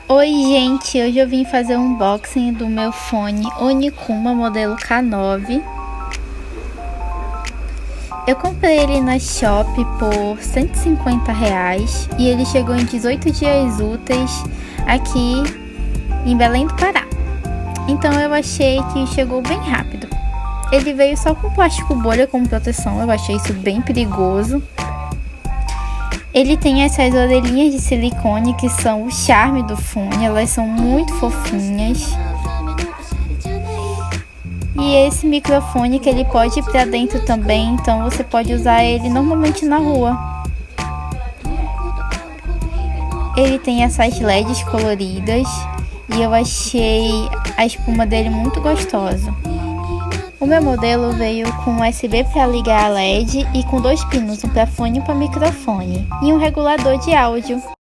Oi gente, hoje eu vim fazer um unboxing do meu fone Onikuma modelo K9. Eu comprei ele na Shop por R$ 150 e ele chegou em 18 dias úteis aqui em Belém do Pará. Então eu achei que chegou bem rápido. Ele veio só com plástico bolha como proteção, eu achei isso bem perigoso. Ele tem essas orelhinhas de silicone que são o charme do fone, elas são muito fofinhas. E esse microfone que ele pode ir para dentro também, então você pode usar ele normalmente na rua. Ele tem essas LEDs coloridas e eu achei a espuma dele muito gostosa. O meu modelo veio com USB para ligar a LED e com 2 pinos, um para fone e um para microfone, e um regulador de áudio.